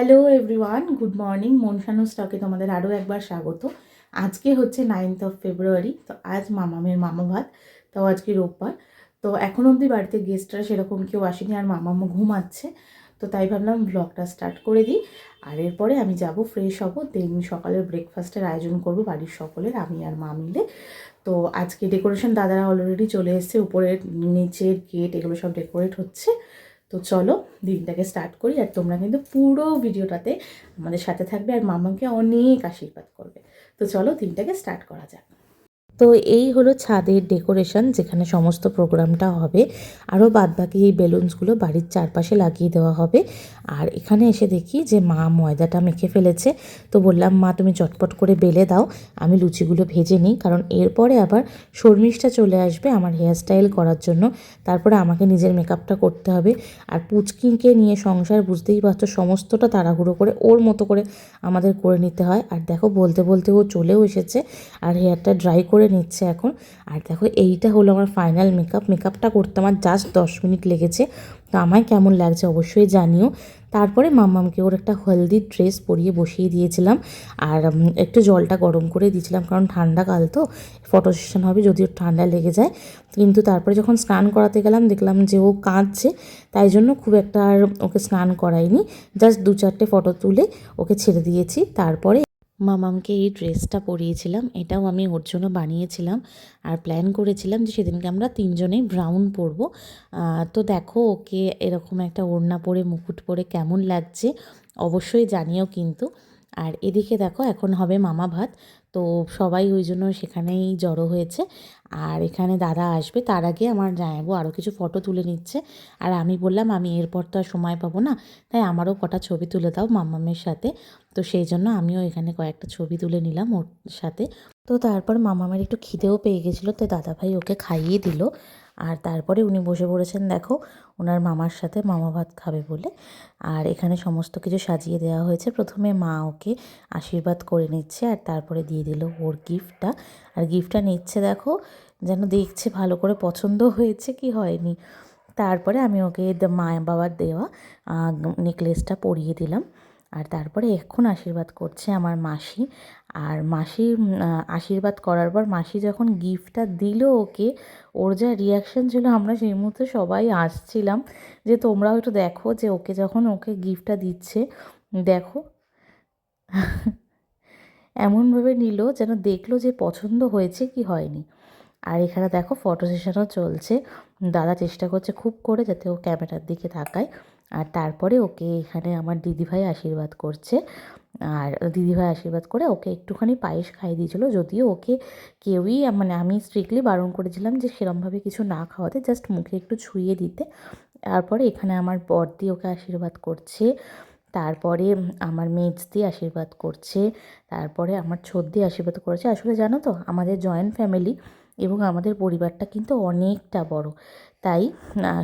Hello everyone, good morning. মনসানো স্টকে তোমাদের আরও একবার স্বাগত। আজকে হচ্ছে 9th অফ ফেব্রুয়ারি। তো আজ মামামের মামা ভাত, তাও আজকে রোববার। তো এখন অবধি বাড়িতে গেস্টরা সেরকম কেউ আসেনি, আর মামামও ঘুমাচ্ছে। তো তাই ভাবলাম ব্লগটা স্টার্ট করে দিই। আর এরপরে আমি যাব, ফ্রেশ হব, দেন সকালের ব্রেকফাস্টের আয়োজন করব বাড়ির সকলের, আমি আর মা মিলে। তো আজকে ডেকোরেশন দাদারা অলরেডি চলে এসছে, উপরের নিচের গেট এগুলো সব ডেকোরেট হচ্ছে। তো চলো দিনটাকে স্টার্ট করি, আর তোমরা কিন্তু পুরো ভিডিওটাতে আমাদের সাথে থাকবে আর মামাকে অনেক আশীর্বাদ করবে। তো চলো দিনটাকে স্টার্ট করা যাক। তো এই হলো ছাদের ডেকোরেশন, যেখানে সমস্ত প্রোগ্রামটা হবে। আরও বাদবাকি এই বেলুনসগুলো বাড়ির চারপাশে লাগিয়ে দেওয়া হবে। আর এখানে এসে দেখি যে মা ময়দাটা মেখে ফেলেছে। তো বললাম, মা তুমি চটপট করে বেলে দাও, আমি লুচিগুলো ভেজে নিই, কারণ এরপরে আবার শর্মিষ্ঠা চলে আসবে আমার হেয়ারস্টাইল করার জন্য। তারপরে আমাকে নিজের মেকআপটা করতে হবে। আর পুচকিকে নিয়ে সংসার, বুঝতেই পারছো, সমস্তটা তাড়াহুড়ো করে ওর মতো করে আমাদের করে নিতে হয়। আর দেখো বলতে বলতে ও চলেও এসেছে আর হেয়ারটা ড্রাই করে নিচ্ছে এখন। আর দেখো এইটা হলো আমার ফাইনাল মেকআপটা করতে আমার জাস্ট 10 মিনিট লেগেছে। তো আমায় কেমন লাগছে অবশ্যই জানিও। তারপরে মাম্মামকে ওর একটা হলদি ড্রেস পরিয়ে বসিয়ে দিয়েছিলাম। আর একটু জলটা গরম করে দিয়েছিলাম, কারণ ঠান্ডাকাল তো, ফটো সেশন হবে, যদিও ঠান্ডা লেগে যায়। কিন্তু তারপরে যখন স্নান করাতে গেলাম দেখলাম যে ও কাঁদছে, তাই জন্য খুব একটা আর ওকে স্নান করাইনি। জাস্ট 2-4টে ফটো তুলে ওকে ছেড়ে দিয়েছি। তারপরে মামামকে এই ড্রেসটা পরিয়েছিলাম, এটাও আমি ওর জন্য বানিয়েছিলাম। আর প্ল্যান করেছিলাম যে সেদিনকে আমরা তিনজনেই ব্রাউন পরবো। তো দেখো ওকে এরকম একটা ওড়না পরে মুকুট পরে কেমন লাগছে অবশ্যই জানিও কিন্তু। আর এদিকে দেখো এখন হবে মামা ভাত। তো সবাই ওই জন্য সেখানেই জড়ো হয়েছে। আর এখানে দাদা আসবে, তার আগে আমার জামাইবাবু আরও কিছু ফটো তুলে নিচ্ছে। আর আমি বললাম আমি এরপর তো আর সময় পাবো না, তাই আমারও কটা ছবি তুলে দাও মামামের সাথে। তো সেই জন্য আমিও এখানে কয়েকটা ছবি তুলে নিলাম ওর সাথে। তো তারপর মামামের একটু খিদেও পেয়ে গেছিলো, তো দাদাভাই ওকে খাইয়ে দিল। আর তারপরে উনি বসে পড়েছেন দেখো ওনার মামার সাথে মামা ভাত খাবে বলে। আর এখানে সমস্ত কিছু সাজিয়ে দেওয়া হয়েছে। প্রথমে মা ওকে আশীর্বাদ করে নিচ্ছে, আর তারপরে দিয়ে দিল ওর গিফটটা। আর গিফটটা নিচ্ছে দেখো, যেন দেখছে ভালো করে পছন্দ হয়েছে কি হয়নি। তারপরে আমি ওকে মা বাবার দেওয়া নেকলেসটা পরিয়ে দিলাম। আর তারপরে এখন আশীর্বাদ করছে আমার মাসি। আর মাসি আশীর্বাদ করার পর মাসি যখন গিফটটা দিল ওকে, ওর যা রিয়াকশান ছিল, আমরা সেই মুহূর্তে সবাই আসছিলাম যে তোমরাও একটু দেখো যে ওকে যখন ওকে গিফটটা দিচ্ছে, দেখো এমনভাবে নিল যেন দেখলো যে পছন্দ হয়েছে কি হয়নি। আর এখানে দেখো ফটো সেশনও চলছে। দাদা চেষ্টা করছে খুব করে যাতে ও ক্যামেরার দিকে তাকায়। আর তারপরে ওকে এখানে আমার দিদিভাই আশীর্বাদ করছে। আর দিদিভাই আশীর্বাদ করে ওকে একটুখানি পায়েস খাইয়ে দিয়েছিলো, যদিও ওকে কেউই মানে আমি স্ট্রিক্টলি বারণ করেছিলাম যে সেরমভাবে কিছু না খাওয়াতে, জাস্ট মুখে একটু ছুঁয়ে দিতে। তারপরে এখানে আমার বড়দি ওকে আশীর্বাদ করছে। তারপরে আমার মেজদি আশীর্বাদ করছে। তারপরে আমার ছোটদি আশীর্বাদ করেছে। আসলে জানো তো আমাদের জয়েন্ট ফ্যামিলি এবং আমাদের পরিবারটা কিন্তু অনেকটা বড়। তাই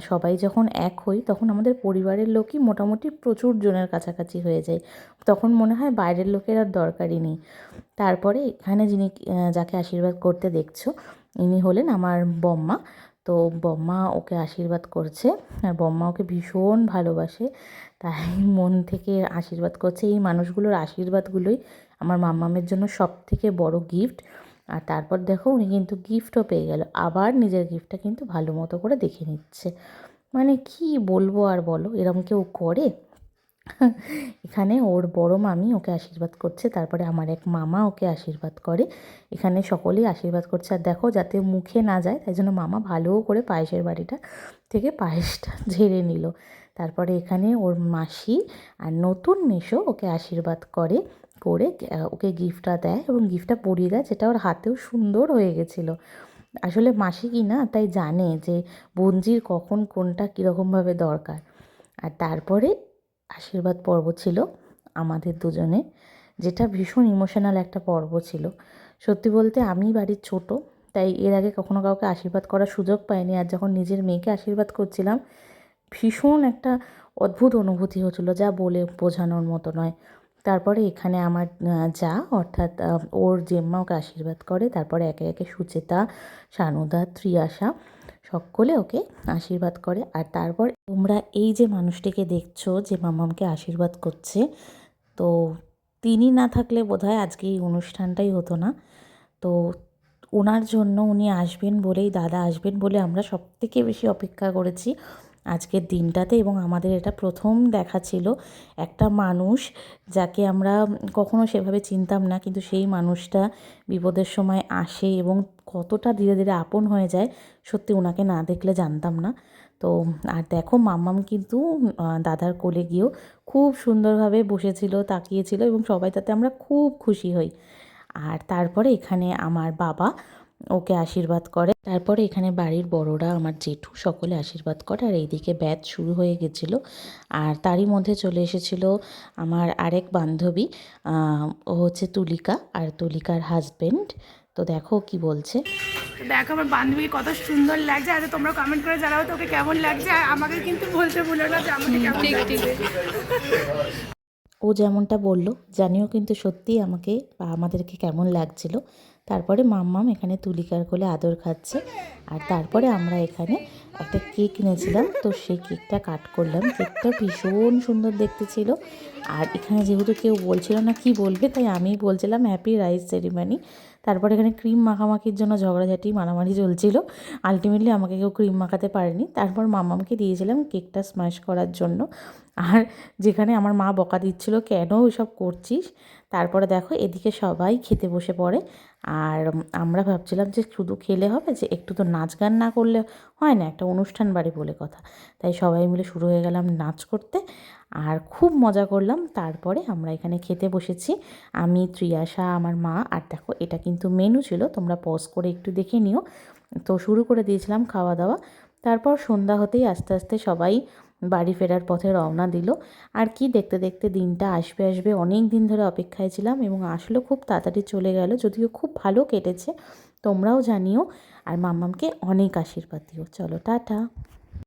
সবাই যখন এক হই তখন আমাদের পরিবারের লোকই মোটামুটি প্রচুর জনের কাছাকাছি হয়ে যায়। তখন মনে হয় বাইরের লোকের আর দরকারই নেই। তারপরে এখানে যিনি যাকে আশীর্বাদ করতে দেখছো, ইনি হলেন আমার বম্মা। তো বম্মা ওকে আশীর্বাদ করছে। আর বম্মা ওকে ভীষণ ভালোবাসে, তাই মন থেকে আশীর্বাদ করছে। এই মানুষগুলোর আশীর্বাদগুলোই আমার মাম্মামের জন্য সবথেকে বড় গিফট। আর তারপর দেখো উনি কিন্তু গিফটও পেয়ে গেল, আবার নিজের গিফটটা কিন্তু ভালো মতো করে দেখে নিচ্ছে। মানে কি বলবো আর বলো, এরম কেউ করে? এখানে ওর বড় মামি ওকে আশীর্বাদ করছে, তারপরে আমার এক মামা ওকে আশীর্বাদ করে। এখানে সকলেই আশীর্বাদ করছে। আর দেখো যাতে মুখে না যায় তাই জন্য মামা ভালো করে পায়েসের বাটিটা থেকে পায়েসটা ঝেড়ে নিল। তারপরে এখানে ওর মাসি আর নতুন মেসো ওকে আশীর্বাদ করে, ওকে গিফটটা দেয় এবং গিফটটা পরিয়ে দেয়, যেটা ওর হাতেও সুন্দর হয়ে গেছিলো। আসলে মাসি কি না, তাই জানে যে বোনঝির কখন কোনটা কীরকমভাবে দরকার। আর তারপরে আশীর্বাদ পর্ব ছিল আমাদের দুজনে, যেটা ভীষণ ইমোশনাল একটা পর্ব ছিল। সত্যি বলতে আমি বাড়ির ছোট, তাই এর আগে কখনো কাউকে আশীর্বাদ করার সুযোগ পাইনি। আর যখন নিজের মেয়েকে আশীর্বাদ করছিলাম, ভীষণ একটা অদ্ভুত অনুভূতি হচ্ছিলো, যা বলে বোঝানোর মতো নয়। তারপরে এখানে আমার যা অর্থাৎ ওর জেম্মা ওকে আশীর্বাদ করে। তারপরে একে একে সুচেতা, সানুদা, ত্রিয়াশা সকলে ওকে আশীর্বাদ করে। আর তারপর তোমরা এই যে মানুষটিকে দেখছো যে মামামকে আশীর্বাদ করছে, তো তিনি না থাকলে বোধহয় আজকে এই অনুষ্ঠানটাই হতো না। তো ওনার জন্য উনি আসবেন বলেই, দাদা আসবেন বলে আমরা সবথেকে বেশি অপেক্ষা করেছি আজকের দিনটাতে। এবং আমাদের এটা প্রথম দেখা ছিল একটা মানুষ যাকে আমরা কখনো সেভাবে চিনতাম না, কিন্তু সেই মানুষটা বিপদের সময় আসে এবং কতটা ধীরে ধীরে আপন হয়ে যায়, সত্যি ওনাকে না দেখলে জানতাম না। তো আর দেখো মাম্মাম কিন্তু দাদার কোলে গিয়েও খুব সুন্দরভাবে বসেছিল, তাকিয়েছিল এবং সবাই তাতে আমরা খুব খুশি হই। আর তারপরে এখানে আমার বাবা ওকে আশীর্বাদ করে। তারপরে এখানে বাড়ির বড়রা, আমার জেঠু সকলে আশীর্বাদ করে। আর এইদিকে ব্যাচ শুরু হয়ে গেছিলো। আর তারই মধ্যে চলে এসেছিল আমার আরেক বান্ধবী, ও হচ্ছে তুলিকা, আর তুলিকার হাজবেন্ড। তো দেখো কি বলছে। দেখো আমার বান্ধবী কত সুন্দর লাগছে। আচ্ছা তোমরা কমেন্ট করে জানাও তোকে কেমন লাগছে, আর আমাকে কিন্তু বলতে ভুলো না যে আমাকে কেমন লাগছে। ও যেমনটা বলল, জানিও কিন্তু সত্যিই আমাকে বা আমাদেরকে কেমন লাগছিল। তারপরে মাম্মাম এখানে তুলিকার কোলে আদর খাচ্ছে। আর তারপরে আমরা এখানে একটা কেক নিয়েছিলাম, তো সেই কেকটা কাট করলাম। কেকটা ভীষণ সুন্দর দেখতে ছিল। আর এখানে যেহেতু কেউ বলছিল না কি বলবে, তাই আমিই বলছিলাম হ্যাপি রাইস সেরিমনি। তারপরে এখানে ক্রিম মাখামাখির জন্য ঝগড়াঝাটি মারামারি চলছিল। আলটিমেটলি আমাকে কেউ ক্রিম মাখাতে পারেনি। তারপর মাম্মামকে দিয়েছিলাম কেকটা স্ম্যাশ করার জন্য। আর যেখানে আমার মা বকা দিচ্ছিল, কেন ওইসব করছিস। তারপরে দেখো এদিকে সবাই খেতে বসে পড়ে। আর আমরা ভাবছিলাম যে শুধু খেলে হবে, যে একটু তো নাচ গান না করলে হয় না, একটা অনুষ্ঠান বাড়ি বলে কথা। তাই সবাই মিলে শুরু হয়ে গেলাম নাচ করতে, আর খুব মজা করলাম। তারপরে আমরা এখানে খেতে বসেছি, আমি, ত্রিয়াশা, আমার মা। আর দেখো এটা কিন্তু মেনু ছিল, তোমরা পজ করে একটু দেখে নিও। তো শুরু করে দিয়েছিলাম খাওয়া দাওয়া। তারপর সন্ধ্যা হতেই আস্তে আস্তে সবাই বাড়ি ফেরার পথে রওনা দিল। আর কি দেখতে দেখতে দিনটা আসবে আসবে অনেক দিন ধরে অপেক্ষায় ছিলাম, এবং আসলে খুব তাড়াতাড়ি চলে গেল, যদিও খুব ভালো কেটেছে। তোমরাও জানিও, আর মাম্মামকে অনেক আশীর্বাদ দিও। চলো টাটা।